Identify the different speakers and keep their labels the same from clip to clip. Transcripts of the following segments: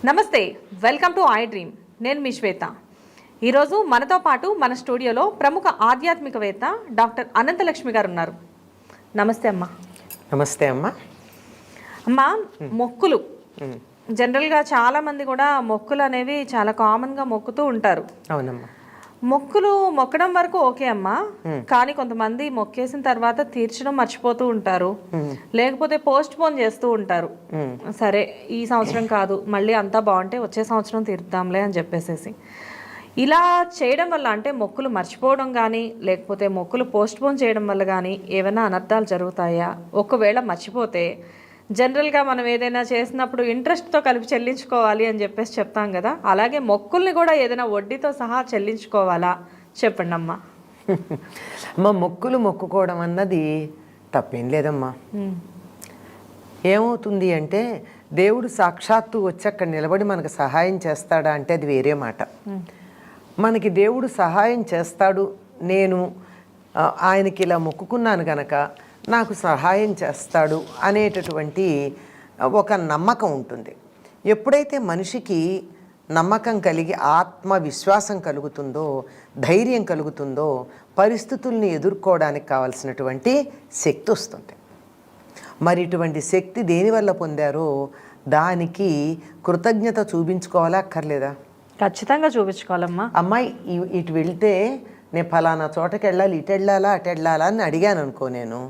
Speaker 1: నమస్తే, welcome to I dream. నేను మీ శ్వేత. ఈరోజు మనతో పాటు మన స్టూడియోలో ప్రముఖ ఆధ్యాత్మికవేత్త డాక్టర్ అనంతలక్ష్మి గారు ఉన్నారు. నమస్తే అమ్మా.
Speaker 2: నమస్తే అమ్మా.
Speaker 1: అమ్మా, మొక్కులు జనరల్గా చాలామంది కూడా మొక్కులు అనేవి చాలా కామన్గా మొక్కుతూ ఉంటారు.
Speaker 2: అవునమ్మా.
Speaker 1: మొక్కులు మొక్కడం వరకు ఓకే అమ్మా, కానీ కొంతమంది మొక్కేసిన తర్వాత తీర్చడం మర్చిపోతూ ఉంటారు, లేకపోతే పోస్ట్ పోన్ చేస్తూ ఉంటారు. సరే ఈ సంవత్సరం కాదు, మళ్ళీ అంతా బాగుంటే వచ్చే సంవత్సరం తీర్దాంలే అని చెప్పేసేసి ఇలా చేయడం వల్ల, అంటే మొక్కులు మర్చిపోవడం కానీ లేకపోతే మొక్కులు పోస్ట్ పోన్ చేయడం వల్ల కానీ ఏమైనా అనర్థాలు జరుగుతాయా? ఒకవేళ మర్చిపోతే జనరల్గా మనం ఏదైనా చేసినప్పుడు ఇంట్రెస్ట్తో కలిపి చెల్లించుకోవాలి అని చెప్పేసి చెప్తాం కదా, అలాగే మొక్కుల్ని కూడా ఏదైనా వడ్డీతో సహా చెల్లించుకోవాలా? చెప్పండి అమ్మా.
Speaker 2: అమ్మ, మొక్కులు మొక్కుకోవడం అన్నది తప్పేం లేదమ్మా. ఏమవుతుంది అంటే దేవుడు సాక్షాత్తు వచ్చి అక్కడ నిలబడి మనకు సహాయం చేస్తాడా అంటే అది వేరే మాట. మనకి దేవుడు సహాయం చేస్తాడు, నేను ఆయనకి ఇలా మొక్కుకున్నాను గనక నాకు సహాయం చేస్తాడు అనేటటువంటి ఒక నమ్మకం ఉంటుంది. ఎప్పుడైతే మనిషికి నమ్మకం కలిగి ఆత్మవిశ్వాసం కలుగుతుందో, ధైర్యం కలుగుతుందో, పరిస్థితుల్ని ఎదుర్కోవడానికి కావలసినటువంటి శక్తి వస్తుంది. మరి ఇటువంటి శక్తి దేనివల్ల పొందారో దానికి కృతజ్ఞత చూపించుకోవాలా అక్కర్లేదా?
Speaker 1: ఖచ్చితంగా చూపించుకోవాలమ్మా.
Speaker 2: అమ్మాయి ఇటు వెళ్తే నేను ఫలానా చోటకి వెళ్ళాలి, ఇటు వెళ్ళాలా అటు వెళ్ళాలా అని అడిగాను అనుకో, నేను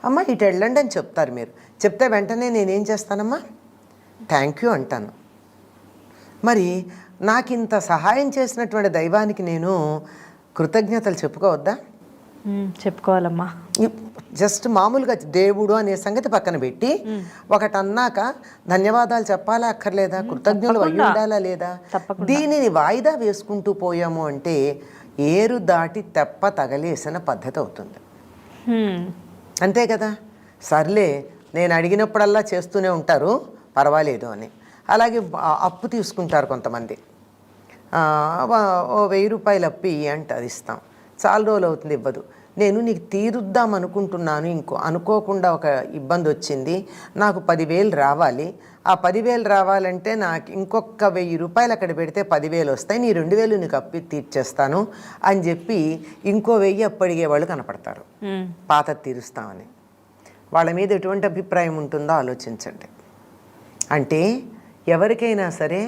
Speaker 2: అమ్మ ఇటు వెళ్ళండి అని చెప్తారు. మీరు చెప్తే వెంటనే నేనేం చేస్తానమ్మా, థ్యాంక్ యూ అంటాను. మరి నాకు ఇంత సహాయం చేసినటువంటి దైవానికి నేను కృతజ్ఞతలు చెప్పుకోవద్దా?
Speaker 1: చెప్పుకోవాలమ్మా.
Speaker 2: జస్ట్ మామూలుగా దేవుడు అనే సంగతి పక్కన పెట్టి ఒకటి అన్నాక ధన్యవాదాలు చెప్పాలా అక్కర్లేదా? కృతజ్ఞులు అయి ఉండాలా లేదా? దీనిని వాయిదా వేసుకుంటూ పోయాము అంటే ఏరు దాటి తెప్ప తగలేసిన పద్ధతి అవుతుంది. అంతే కదా. సర్లే నేను అడిగినప్పుడల్లా చేస్తూనే ఉంటారు, పర్వాలేదు అని. అలాగే అప్పు తీసుకుంటారు కొంతమంది. 1000 రూపాయలు అప్పు ఇయ్యి అంటే అది ఇస్తాం, చాలా రోజులు అవుతుంది ఇవ్వదు. నేను నీకు తీరుద్దాం అనుకుంటున్నాను, అనుకోకుండా ఒక ఇబ్బంది వచ్చింది, నాకు 10,000 రావాలి. ఆ 10,000 రావాలంటే నాకు ఇంకొక 1000 రూపాయలు అక్కడ పెడితే 10,000 వస్తాయి, నీ 2,000 నీకు అప్పు తీర్చేస్తాను అని చెప్పి ఇంకో 1000 అప్పు అడిగే వాళ్ళు కనపడతారు. పాత తీరుస్తామని. వాళ్ళ మీద ఎటువంటి అభిప్రాయం ఉంటుందో ఆలోచించండి. అంటే ఎవరికైనా సరే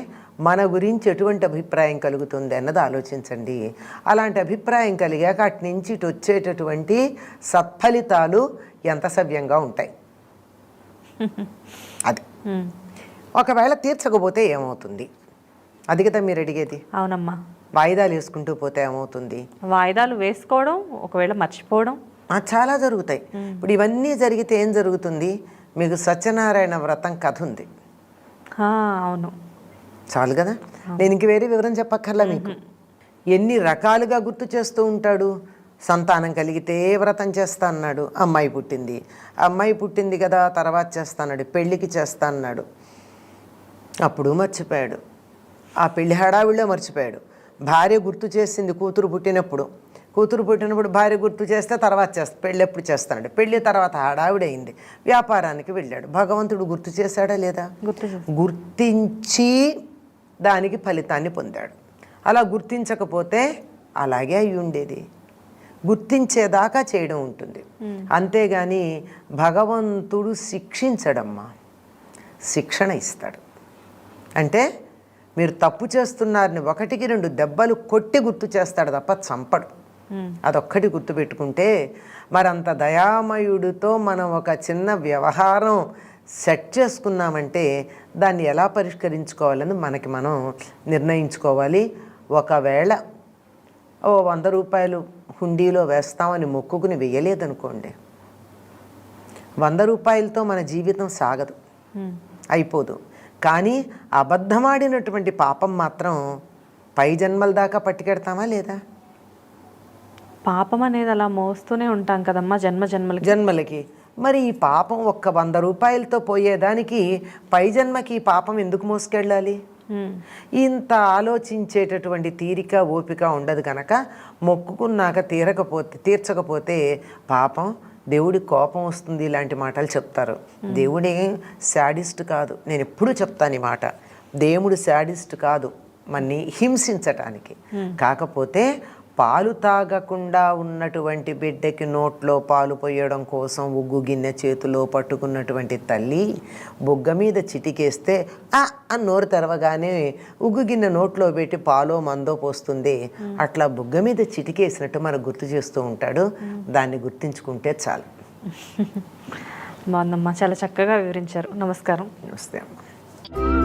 Speaker 2: మన గురించి ఎటువంటి అభిప్రాయం కలుగుతుంది అన్నది ఆలోచించండి. అలాంటి అభిప్రాయం కలిగాక అటు నుంచి ఇటు వచ్చేటటువంటి సత్ఫలితాలు ఎంత సవ్యంగా ఉంటాయి. అది ఒకవేళ తీర్చకపోతే ఏమవుతుంది? అది కదా మీరు అడిగేది.
Speaker 1: అవునమ్మా.
Speaker 2: వాయిదాలు వేసుకుంటూ పోతే ఏమవుతుంది?
Speaker 1: వాయిదాలు వేసుకోవడం, ఒకవేళ మర్చిపోవడం
Speaker 2: చాలా జరుగుతాయి. ఇప్పుడు ఇవన్నీ జరిగితే ఏం జరుగుతుంది? మీకు సత్యనారాయణ వ్రతం కథ ఉంది.
Speaker 1: అవును,
Speaker 2: చాలు కదా. నేను ఇంక వేరే వివరం చెప్పక్కర్లా మీకు. ఎన్ని రకాలుగా గుర్తు చేస్తూ ఉంటాడు. సంతానం కలిగితే వ్రతం చేస్తా అన్నాడు, అమ్మాయి పుట్టింది. అమ్మాయి పుట్టింది కదా తర్వాత చేస్తా అన్నాడు, పెళ్ళికి చేస్తా అన్నాడు, అప్పుడు మర్చిపోయాడు. ఆ పెళ్లి హడావిడిలో మర్చిపోయాడు. భార్య గుర్తు చేసింది కూతురు పుట్టినప్పుడు భార్య గుర్తు చేస్తే తర్వాత పెళ్ళి ఎప్పుడు చేస్తాడు. పెళ్ళి తర్వాత హడావిడి అయింది, వ్యాపారానికి వెళ్ళాడు. భగవంతుడు గుర్తు చేశాడా లేదా? గుర్తించి దానికి ఫలితాన్ని పొందాడు. అలా గుర్తించకపోతే అలాగే అయి ఉండేది. గుర్తించేదాకా చేయడం ఉంటుంది, అంతేగాని భగవంతుడు శిక్షించడమ్మా, శిక్షణ ఇస్తాడు. అంటే మీరు తప్పు చేస్తున్నారని 1-2 దెబ్బలు కొట్టి గుర్తు చేస్తాడు తప్ప చంపడు. అదొక్కటి గుర్తుపెట్టుకుంటే మరంత దయామయుడితో మనం ఒక చిన్న వ్యవహారం సెట్ చేసుకున్నామంటే దాన్ని ఎలా పరిష్కరించుకోవాలని మనకి మనం నిర్ణయించుకోవాలి. ఒకవేళ 100 రూపాయలు హుండీలో వేస్తామని మొక్కుకుని వేయలేదనుకోండి, 100 రూపాయలతో మన జీవితం సాగదు, అయిపోదు. కానీ అబద్ధమాడినటువంటి పాపం మాత్రం పై జన్మల దాకా పట్టుకెడతామా లేదా?
Speaker 1: పాపం అనేది అలా మోస్తూనే ఉంటాం కదమ్మా, జన్మలకి.
Speaker 2: మరి ఈ పాపం ఒక్క 100 రూపాయలతో పోయేదానికి పై జన్మకి పాపం ఎందుకు మోసుకెళ్ళాలి? ఇంత ఆలోచించేటటువంటి తీరిక ఓపిక ఉండదు కనుక మొక్కుకున్నాక తీర్చకపోతే పాపం దేవుడి కోపం వస్తుంది ఇలాంటి మాటలు చెప్తారు. దేవుడే శాడిస్ట్ కాదు, నేను ఎప్పుడూ చెప్తాను ఈ మాట. దేవుడు శాడిస్ట్ కాదు మన్ని హింసించటానికి. కాకపోతే పాలు తాగకుండా ఉన్నటువంటి బిడ్డకి నోట్లో పాలు పోయడం కోసం ఉగ్గు గిన్నె చేతిలో పట్టుకున్నటువంటి తల్లి బుగ్గ మీద చిటికేస్తే అని నోరు తెరవగానే ఉగ్గు గిన్నె నోట్లో పెట్టి పాలో మందో పోస్తుంది. అట్లా బుగ్గ మీద చిటికేసినట్టు మనకు గుర్తు చేస్తూ ఉంటాడు. దాన్ని గుర్తించుకుంటే చాలు.
Speaker 1: బాగుందమ్మా, చాలా చక్కగా వివరించారు. నమస్కారం.
Speaker 2: నమస్తే అమ్మ.